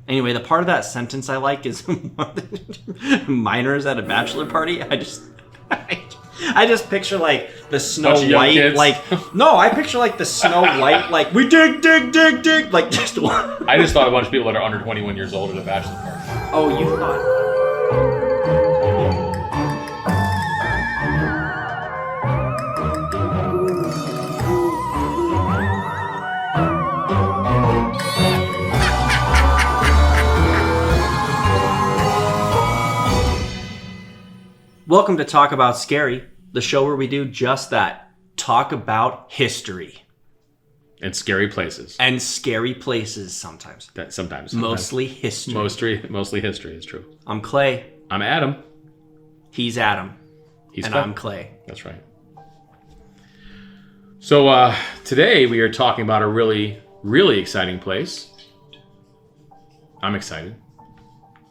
Anyway, the part of that sentence I like is minors at a bachelor party. I just picture like the Snow White, like I picture like the Snow White, like we dig, like just one. I just thought a bunch of people that are under 21 years old at a bachelor party. Oh, you thought. Welcome to Talk About Scary, the show where we do just that. Talk about history. And scary places. And scary places sometimes. Sometimes. Mostly history. Mostly history is true. I'm Clay. I'm Adam. He's Adam. He's and Clay. I'm Clay. That's right. So today we are talking about a really, really exciting place. I'm excited.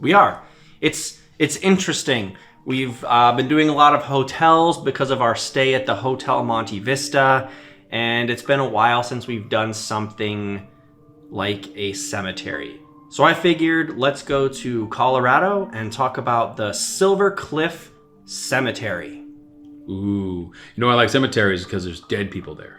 We are. It's interesting. We've been doing a lot of hotels because of our stay at the Hotel Monte Vista, and it's been a while since we've done something like a cemetery. So I figured let's go to Colorado and talk about the Silver Cliff Cemetery. Ooh. You know why I like cemeteries? Because there's dead people there.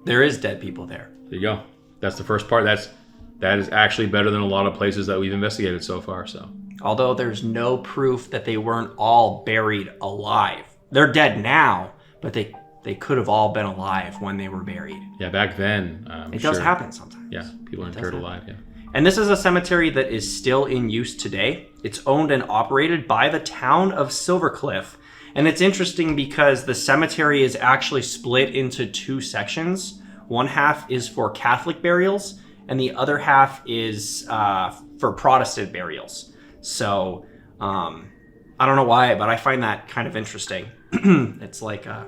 There is dead people there. There you go. That's the first part. That is actually better than a lot of places that we've investigated so far, so... Although there's no proof that they weren't all buried alive. They're dead now, but they could have all been alive when they were buried. Yeah, back then. It does happen sometimes. Yeah, people are interred alive, yeah. And this is a cemetery that is still in use today. It's owned and operated by the town of Silver Cliff. And it's interesting because the cemetery is actually split into two sections. One half is for Catholic burials, and the other half is for Protestant burials. So, I don't know why, but I find that kind of interesting. It's like, it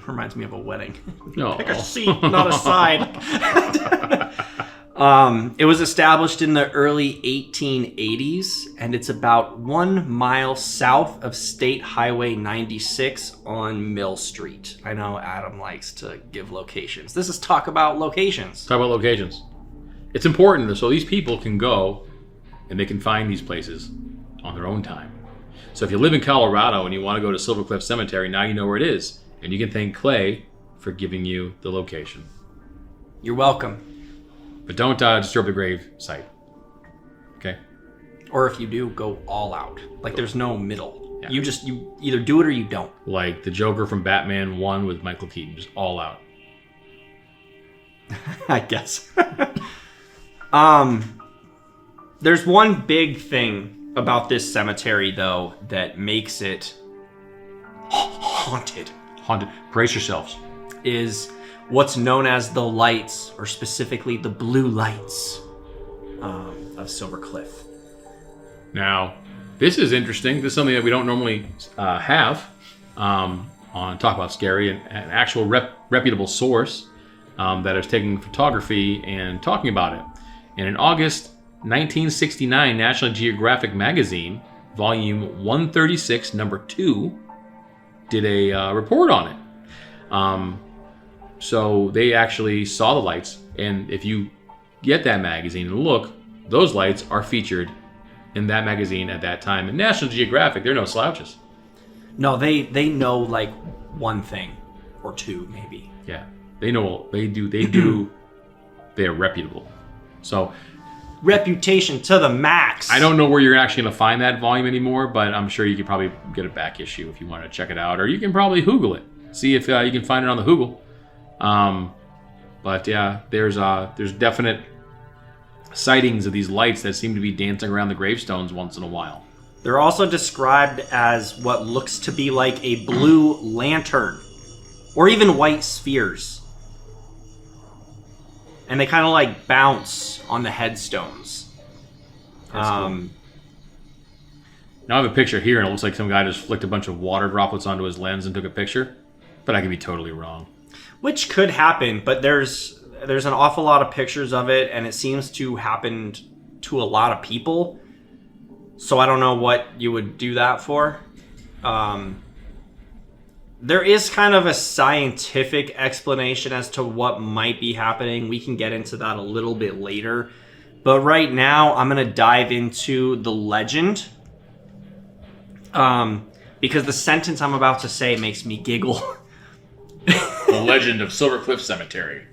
reminds me of a wedding. No. Pick a seat, not a side. It was established in the early 1880s, and it's about 1 mile south of State Highway 96 on Mill Street. I know Adam likes to give locations. This is Talk About Locations. Talk about locations. It's important so these people can go and they can find these places on their own time. So if you live in Colorado and you want to go to Silver Cliff Cemetery, now you know where it is. And you can thank Clay for giving you the location. You're welcome. But don't disturb the grave site. Okay? Or if you do, go all out. Like there's no middle. Yeah. You either do it or you don't. Like the Joker from Batman 1 with Michael Keaton. Just all out. I guess. There's one big thing about this cemetery, though, that makes it haunted. Haunted. Brace yourselves. Is what's known as the lights, or specifically the blue lights of Silver Cliff. Now, this is interesting. This is something that we don't normally have on Talk About Scary, an actual reputable source that is taking photography and talking about it. And in August 1969, National Geographic magazine, volume 136, number 2, did a report on it. So they actually saw the lights, and if you get that magazine and look, those lights are featured in that magazine at that time. And National Geographic, they're no slouches. No, they know like one thing or two, maybe. Yeah, they know. They do. They're reputable. So. Reputation to the max. I don't know where you're actually going to find that volume anymore, but I'm sure you could probably get a back issue if you want to check it out, or you can probably Google it, see if you can find it on the Google. But yeah, there's definite sightings of these lights that seem to be dancing around the gravestones once in a while. They're also described as what looks to be like a blue lantern, or even white spheres. And they kind of like bounce on the headstones. Cool. Now I have a picture here, and it looks like some guy just flicked a bunch of water droplets onto his lens and took a picture. But I could be totally wrong. Which could happen, but there's an awful lot of pictures of it, and it seems to happen to a lot of people. So I don't know what you would do that for. There is kind of a scientific explanation as to what might be happening. We can get into that a little bit later. But right now, I'm going to dive into the legend. Because the sentence I'm about to say makes me giggle. The Legend of Silver Cliff Cemetery.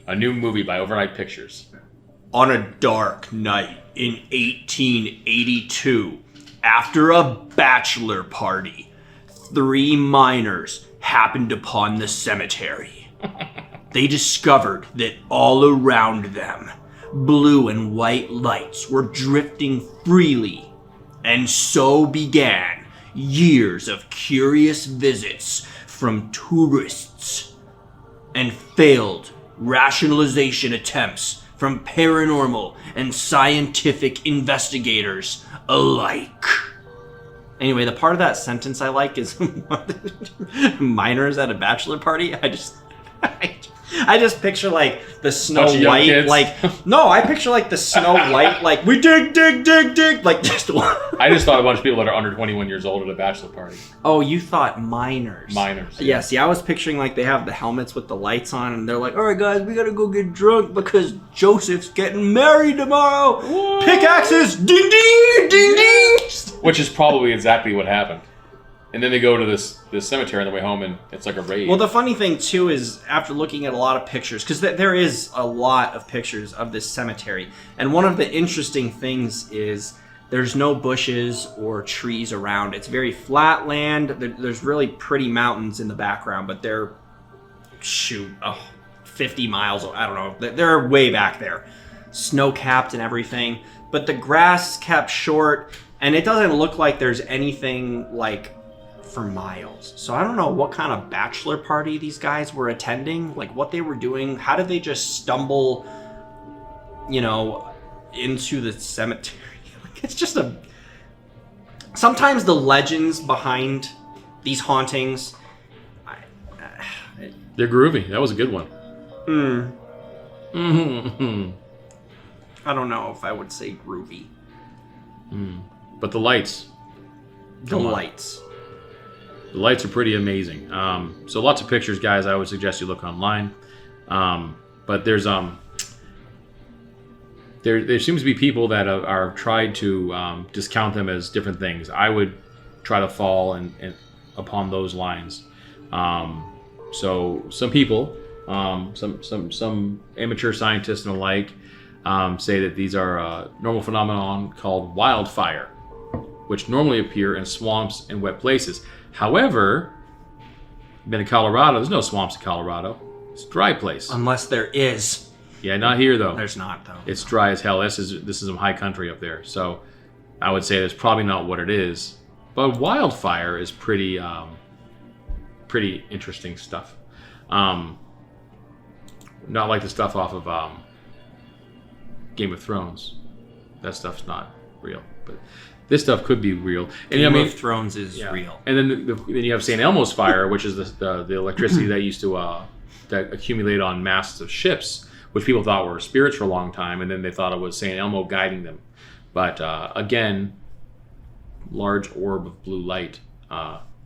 A new movie by Overnight Pictures. On a dark night in 1882, after a bachelor party, 3 miners happened upon the cemetery. They discovered that all around them, blue and white lights were drifting freely, and so began years of curious visits from tourists and failed rationalization attempts from paranormal and scientific investigators alike. Anyway, the part of that sentence I like is minors at a bachelor party. I just picture like the Snow White, kids. like no, I picture like the Snow White, like we dig, like just. I just thought a bunch of people that are under 21 years old at a bachelor party. Oh, you thought minors? Minors. Yeah. See, I was picturing like they have the helmets with the lights on, and they're like, "All right, guys, we gotta go get drunk because Joseph's getting married tomorrow. What? Pickaxes, ding, ding, ding, ding." Which is probably exactly what happened. And then they go to this cemetery on the way home, and it's like a raid. Well, the funny thing, too, is after looking at a lot of pictures, because there is a lot of pictures of this cemetery, and one of the interesting things is there's no bushes or trees around. It's very flat land. There's really pretty mountains in the background, but they're, 50 miles, I don't know. They're way back there. Snow-capped and everything. But the grass kept short, and it doesn't look like there's anything, like, for miles. So I don't know what kind of bachelor party these guys were attending, like what they were doing. How did they just stumble, into the cemetery? Like it's just sometimes the legends behind these hauntings. They're groovy. That was a good one. I don't know if I would say groovy. But the lights. The lights. The lights are pretty amazing. So lots of pictures, guys. I would suggest you look online. But there's there seems to be people that are tried to discount them as different things. I would try to fall and upon those lines. So some people, some amateur scientists and the like, say that these are a normal phenomenon called wildfire, which normally appear in swamps and wet places. However, been in Colorado, there's no swamps in Colorado. It's a dry place. Unless there is. Yeah, not here though. There's not though. It's dry as hell. This is some high country up there. So I would say that's probably not what it is. But wildfire is pretty interesting stuff. Not like the stuff off of Game of Thrones. That stuff's not real, but this stuff could be real. And Game of Thrones is real. And then then you have St. Elmo's fire, which is the electricity that used to that accumulate on masts of ships, which people thought were spirits for a long time, and then they thought it was St. Elmo guiding them. But again, large orb of blue light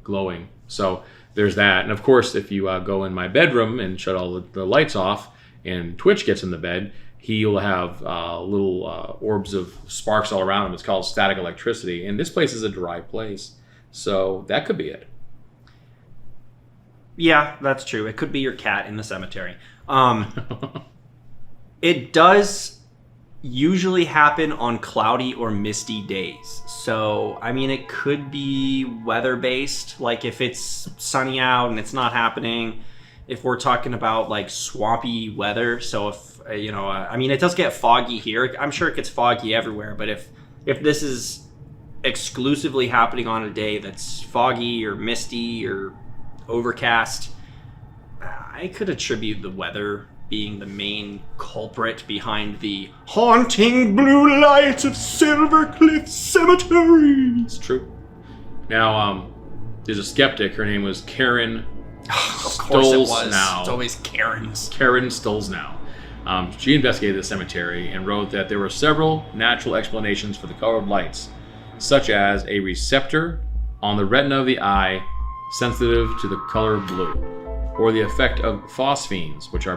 glowing. So there's that. And of course, if you go in my bedroom and shut all the lights off, and Twitch gets in the bed, he'll have little orbs of sparks all around him. It's called static electricity. And this place is a dry place. So that could be it. Yeah, that's true. It could be your cat in the cemetery. It does usually happen on cloudy or misty days. So, I mean, it could be weather-based. Like if it's sunny out and it's not happening. If we're talking about like swampy weather. So if, I mean, it does get foggy here. I'm sure it gets foggy everywhere. But if this is exclusively happening on a day that's foggy or misty or overcast, I could attribute the weather being the main culprit behind the haunting blue lights of Silver Cliff Cemetery. It's true. Now, there's a skeptic. Her name was Karen. Of course it was. Stolznow. It's always Karen's. Karen Stolznow. She investigated the cemetery and wrote that there were several natural explanations for the colored lights, such as a receptor on the retina of the eye sensitive to the color blue, or the effect of phosphenes, which are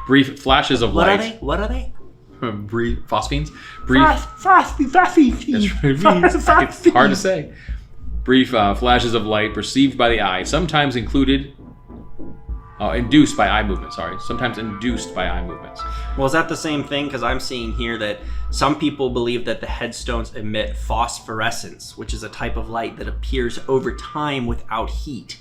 brief flashes of light. What are they? Phosphenes? Brief. It's hard to say. Brief flashes of light perceived by the eye, sometimes induced by eye movements. Sometimes induced by eye movements. Well, is that the same thing? Because I'm seeing here that some people believe that the headstones emit phosphorescence, which is a type of light that appears over time without heat.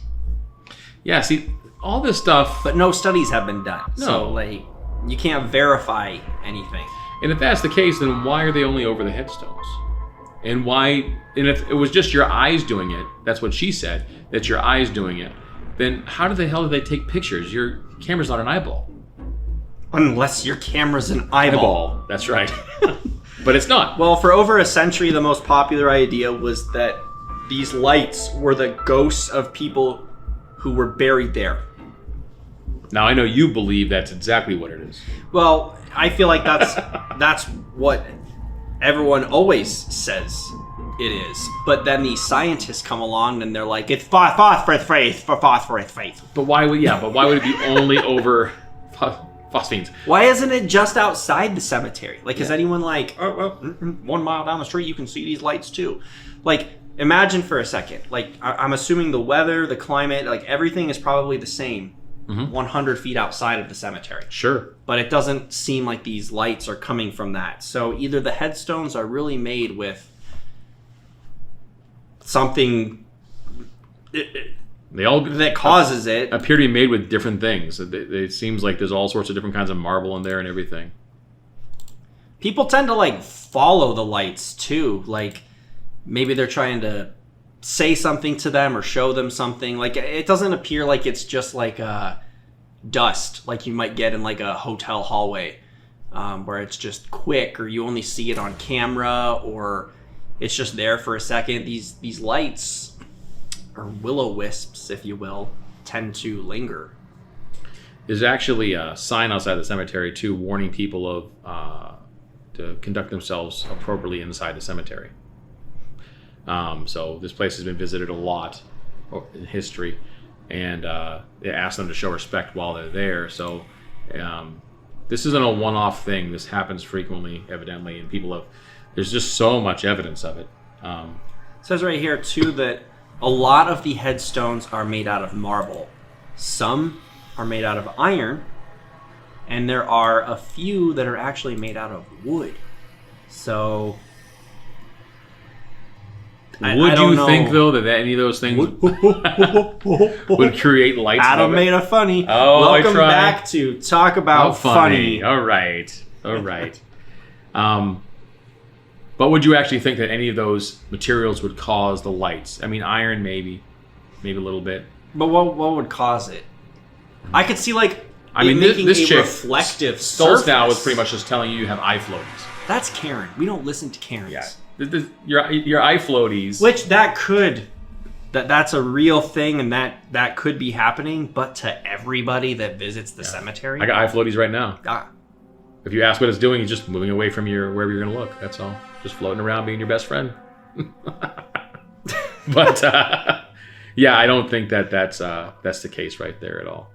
Yeah, see, all this stuff... But no studies have been done. No. So, like, you can't verify anything. And if that's the case, then why are they only over the headstones? And if it was just your eyes doing it, that's what she said, that's your eyes doing it, then how the hell do they take pictures? Your camera's not an eyeball. Unless your camera's an eyeball. That's right. But it's not. Well, for over a century, the most popular idea was that these lights were the ghosts of people who were buried there. Now, I know you believe that's exactly what it is. Well, I feel like that's what everyone always says it is. But then these scientists come along and they're like, it's phosphorus faith for phosphorus faith. But why would it be only over phosphenes? Why isn't it just outside the cemetery? Like, is anyone like, oh, well, 1 mile down the street, you can see these lights too? Like, imagine for a second, like, I'm assuming the weather, the climate, like, everything is probably the same 100 feet outside of the cemetery. Sure. But it doesn't seem like these lights are coming from that. So either the headstones are really made with something that causes it. Appear to be made with different things. It seems like there's all sorts of different kinds of marble in there and everything. People tend to, like, follow the lights, too. Like, maybe they're trying to say something to them or show them something. Like, it doesn't appear like it's just like dust, like you might get in like a hotel hallway, where it's just quick, or you only see it on camera, or it's just there for a second. These lights, or will-o-wisps, if you will, tend to linger. There's actually a sign outside the cemetery too, warning people of to conduct themselves appropriately inside the cemetery. So this place has been visited a lot in history, and they ask them to show respect while they're there. So this isn't a one-off thing. This happens frequently, evidently, and there's just so much evidence of it. It says right here, too, that a lot of the headstones are made out of marble. Some are made out of iron, and there are a few that are actually made out of wood. So... Would you think, though, that any of those things would create lights? Adam made a funny. Oh, welcome back to Talk About Funny. All right. But would you actually think that any of those materials would cause the lights? I mean, iron maybe a little bit. But what would cause it? I could see this chick, reflective Stolz now surface. was pretty much just telling you have eye floaties. That's Karen. We don't listen to Karens. Yeah. Your eye floaties, which that's a real thing, and that could be happening, but to everybody that visits the cemetery. I got eye floaties right now. If you ask what it's doing, it's just moving away from wherever you're gonna look. That's all. Just floating around, being your best friend. But yeah, I don't think that's the case right there at all.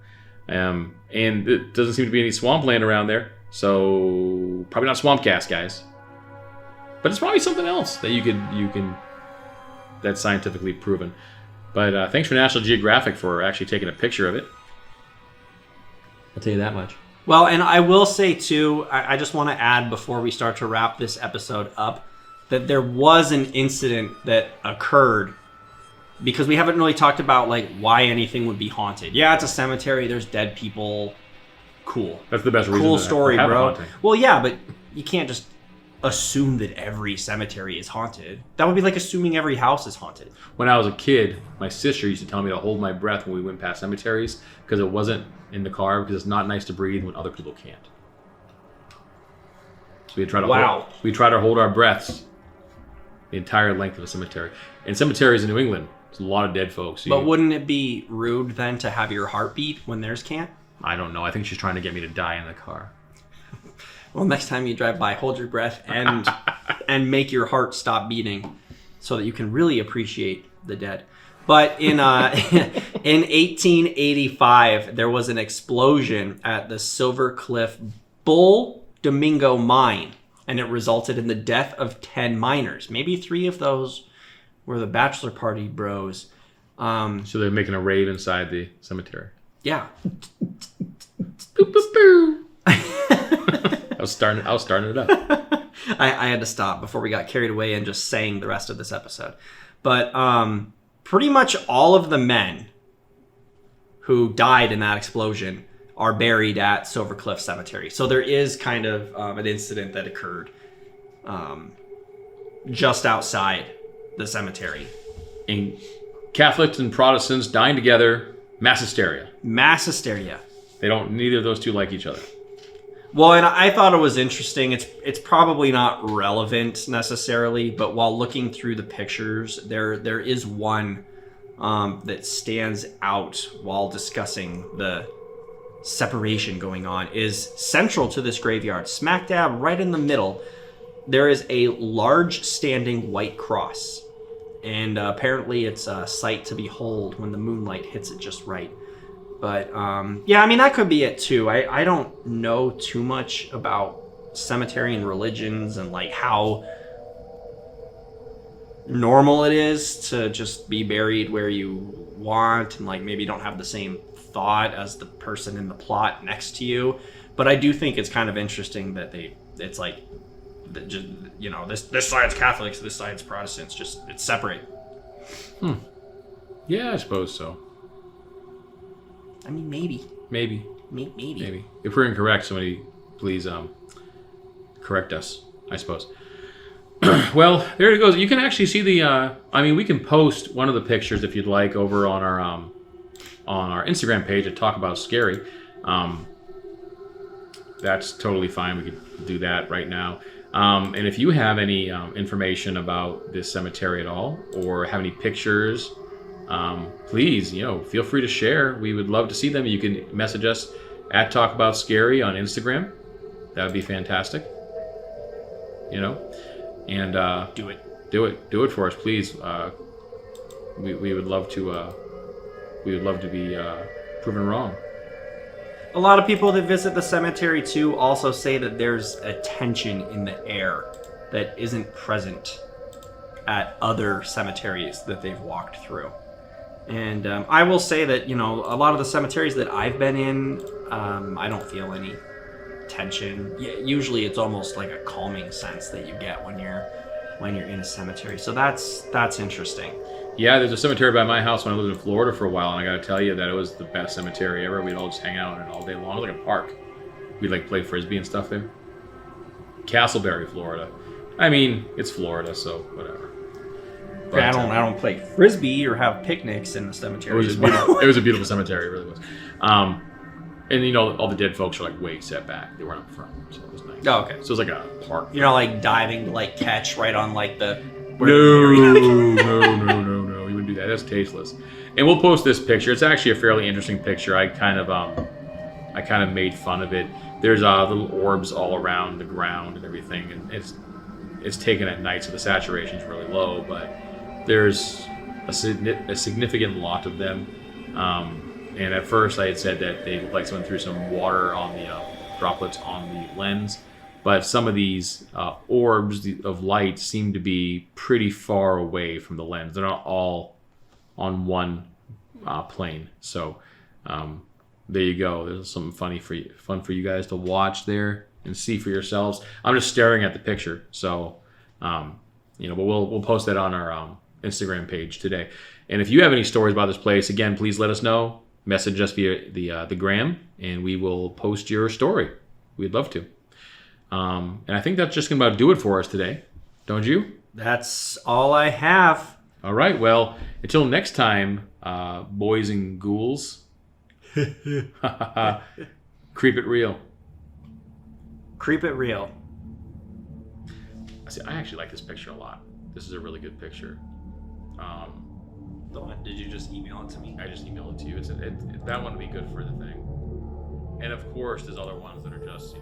And it doesn't seem to be any swampland around there, so probably not swamp gas, guys. But it's probably something else that you can that's scientifically proven. But thanks for National Geographic for actually taking a picture of it. I'll tell you that much. Well, and I will say too, I just want to add before we start to wrap this episode up, that there was an incident that occurred, because we haven't really talked about like why anything would be haunted. Yeah, it's a cemetery. There's dead people. Cool. That's the best reason. Cool story, have bro. Well, yeah, but you can't just assume that every cemetery is haunted. That would be like assuming every house is haunted. When I was a kid, my sister used to tell me to hold my breath when we went past cemeteries, because it wasn't in the car, because it's not nice to breathe when other people can't. So we'd try to hold our breaths the entire length of a cemetery. And cemeteries in New England, there's a lot of dead folks. But wouldn't it be rude then to have your heart beat when theirs can't? I don't know. I think she's trying to get me to die in the car. Well, next time you drive by, hold your breath and make your heart stop beating so that you can really appreciate the dead. But in 1885, there was an explosion at the Silver Cliff Bull Domingo mine, and it resulted in the death of 10 miners. Maybe 3 of those were the bachelor party bros. So they're making a rave inside the cemetery. Yeah. Boop, boop, boo. I was starting it up. I had to stop before we got carried away and just sang the rest of this episode. But pretty much all of the men who died in that explosion are buried at Silver Cliff Cemetery. So there is kind of an incident that occurred just outside the cemetery. And Catholics and Protestants dying together, mass hysteria. Mass hysteria. Neither of those two like each other. Well, and I thought it was interesting. It's probably not relevant necessarily, but while looking through the pictures, there is one that stands out while discussing the separation going on. Is central to this graveyard, smack dab right in the middle, there is a large standing white cross. And apparently it's a sight to behold when the moonlight hits it just right. But yeah, I mean, that could be it too. I don't know too much about cemetery and religions and like how normal it is to just be buried where you want and like maybe don't have the same thought as the person in the plot next to you. But I do think it's kind of interesting that it's like, just, you know, this side's Catholics, this side's Protestants, just it's separate. Yeah, I suppose so. I mean, maybe. Maybe. If we're incorrect, somebody please correct us, I suppose. Well, there it goes. You can actually see the. I mean, we can post one of the pictures if you'd like over on our Instagram page at Talk About Scary. That's totally fine. We could do that right now. And if you have any information about this cemetery at all, or have any pictures, please, feel free to share. We would love to see them. You can message us at Talk About Scary on Instagram. That would be fantastic. And Do it. Do it for us, please. We would love to. We would love to be proven wrong. A lot of people that visit the cemetery too also say that there's a tension in the air that isn't present at other cemeteries that they've walked through. And I will say that, a lot of the cemeteries that I've been in, I don't feel any tension. Usually it's almost like a calming sense that you get when you're in a cemetery. So that's interesting. Yeah, there's a cemetery by my house when I lived in Florida for a while, and I got to tell you that it was the best cemetery ever. We'd all just hang out in it all day long. It was like a park. We'd play Frisbee and stuff there. Castleberry, Florida. I mean, it's Florida, so whatever. But, I don't play Frisbee or have picnics in the cemetery. It was a beautiful cemetery, it really was. And all the dead folks were way set back. They weren't up front, so it was nice. Oh, okay. So it was like a park. You're not diving to catch right on the. No. You wouldn't do that. That's tasteless. And we'll post this picture. It's actually a fairly interesting picture. I kind of made fun of it. There's little orbs all around the ground and everything, and it's taken at night, so the saturation's really low. But there's a significant lot of them. And at first, I had said that they looked like someone threw some water on the droplets on the lens. But some of these orbs of light seem to be pretty far away from the lens. They're not all on one plane. So there you go. There's something fun for you guys to watch there and see for yourselves. I'm just staring at the picture. So, but we'll post that on our Instagram page today. And if you have any stories about this place, again, please let us know. Message us via the gram, and we will post your story. We'd love to. And I think that's just going to about do it for us today. Don't you? That's all I have. All right. Well, until next time, boys and ghouls. Creep it real. Creep it real. I actually like this picture a lot. This is a really good picture. Did you just email it to me? I just emailed it to you. That one would be good for the thing. And of course, there's other ones that are just,